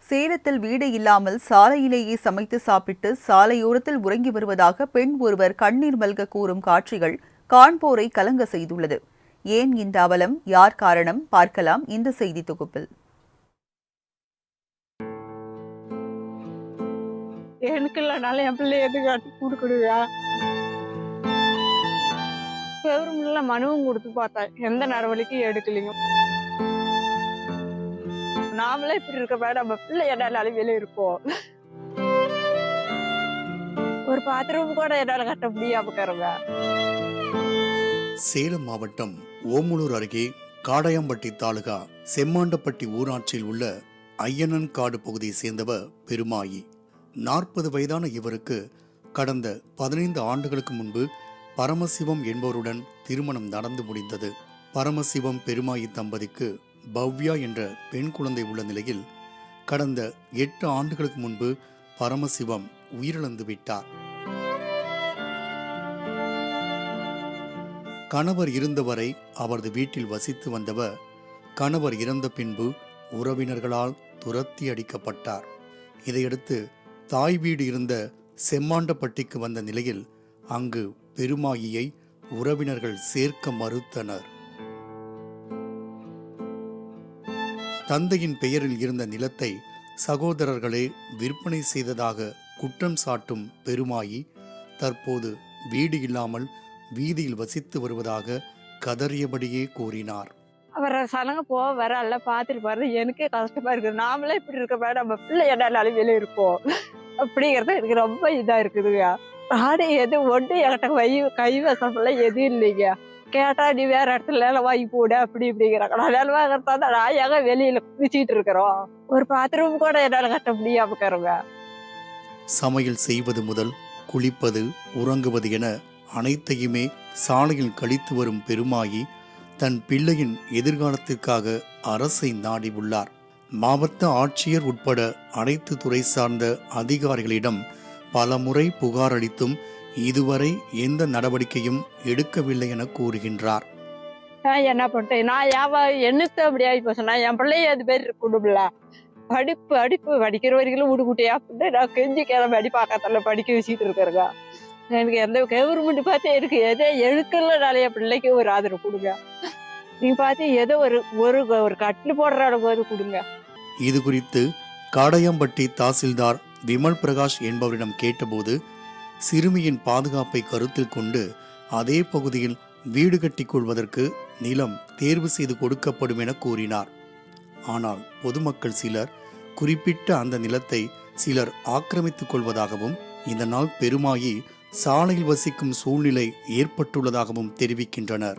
சேலத்தில் வீடு இல்லாமல் சாலையிலேயே சமைத்து சாப்பிட்டு சாலையோரத்தில் உறங்கி வருவதாக பெண் ஒருவர் கண்ணீர் மல்க கூறும் காட்சிகள் காண்போரை கலங்க செய்துள்ளது. ஏன் இந்த அவலம், யார் காரணம்? பார்க்கலாம் இந்த செய்தி தொகுப்பில். எனக்கு இல்லைனாலும் என் பிள்ளை எதுக்காட்டு கொடுக்கணுயா. கவர்மெண்ட்ல மனுவும் கொடுத்து பார்த்தா எந்த நடவடிக்கையும் எடுக்கலைங்க. நாமளே இப்படி இருக்க நம்ம பிள்ளை என்னால வெளியே இருப்போம். ஒரு பாத்ரூம் கூட என்னால கட்ட முடியாம. சேலம் மாவட்டம் ஓமலூர் அருகே காடையாம்பட்டி தாலுகா செம்மாண்டப்பட்டி ஊராட்சியில் உள்ள ஐயனன் காடு பகுதியை சேர்ந்தவர் பெருமாயி. 40 வயதான இவருக்கு கடந்த 15 ஆண்டுகளுக்கு முன்பு பரமசிவம் என்பவருடன் திருமணம் நடந்து முடிந்தது. பரமசிவம் பெருமாயி தம்பதிக்கு பவ்யா என்ற பெண் குழந்தை உள்ள நிலையில் கடந்த 8 ஆண்டுகளுக்கு முன்பு பரமசிவம் உயிரிழந்து விட்டார். கணவர் இருந்தவரை அவரது வீட்டில் வசித்து வந்தவர் கணவர் இறந்த பின்பு உறவினர்களால் துரத்தி அடிக்கப்பட்டார். இதையடுத்து தாய் வீடு இருந்த செம்மாண்டப்பட்டிக்கு வந்த நிலையில் அங்கு பெருமாயியை உறவினர்கள் சேர்க்க மறுத்தனர். தந்தையின் பெயரில் இருந்த நிலத்தை சகோதரர்களே விற்பனை செய்ததாக குற்றம் சாட்டும் பெருமாயி தற்போது வீடு இல்லாமல் வீதியில் வசித்து வருவதாக கதறியபடியே கூறினார். அவரை சனங்க போக வர எல்லாம் பார்த்துட்டு பாரு, எனக்கே கஷ்டமா இருக்குது. நாமளே இப்படி இருக்க நம்ம பிள்ளை என்னாலும் வெளியே இருப்போம் அப்படிங்கிறது எனக்கு ரொம்ப இதா இருக்குதுங்க. நாடு எது ஒன்று என்கிட்ட கைவசம் எதுவும் இல்லைங்க. கேட்டா நீ வேற இடத்துல வாங்கி போட அப்படி இப்படிங்கிறாங்க. நான் வேலை வாங்குறதா தான் நாயாக வெளியில குதிச்சிட்டு இருக்கிறோம். ஒரு பாத்ரூம் கூட என்னால கட்ட முடியாம. சமையல் செய்வது முதல் குளிப்பது, உறங்குவது என அனைத்தையுமே சாலையில் கழித்து வரும் பெருமாயி தன் பிள்ளையின் எதிர்காலத்திற்காக அரசை நாடி உள்ளார். மாவட்ட ஆட்சியர் உட்பட அனைத்து துறை சார்ந்த அதிகாரிகளிடம் பல முறை புகார் அளித்தும் இதுவரை எந்த நடவடிக்கையும் எடுக்கவில்லை என கூறுகின்றார். என்ன பண்ணிட்டேன் நான் என்னத்த அப்படி ஆகி போச்சேன்னா என் பிள்ளைய அது பேர் இருக்கணும்ல. படிப்பு படிக்கிற வரைக்கும் விடுகுட்டியா அப்படின்னு நான் கெஞ்சி கிளம்பி அடி பார்க்கறதுல படிக்க வச்சுட்டு இருக்கிறேங்க. எனக்கு எந்த கவர்மெண்ட் பார்த்து எனக்கு எதோ எழுக்கலனாலே என் பிள்ளைக்கு ஒரு ஆதரவு கொடுங்க. நீங்க பார்த்து ஏதோ ஒரு கட்டில் போடுற அளவுக்கு கொடுங்க. இது குறித்து காடையாம்பட்டி தாசில்தார் விமல் பிரகாஷ் என்பவரிடம் கேட்டபோது சிறுமியின் பாதுகாப்பை கருத்தில் கொண்டு அதே பகுதியில் வீடு கட்டிக் கொள்வதற்கு நிலம் தேர்வு செய்து கொடுக்கப்படும் என கூறினார். ஆனால் பொதுமக்கள் சிலர் குறிப்பிட்ட அந்த நிலத்தை சிலர் ஆக்கிரமித்துக் கொள்வதாகவும் இதனால் பெருமாயி சாலையில் வசிக்கும் சூழ்நிலை ஏற்பட்டுள்ளதாகவும் தெரிவிக்கின்றனர்.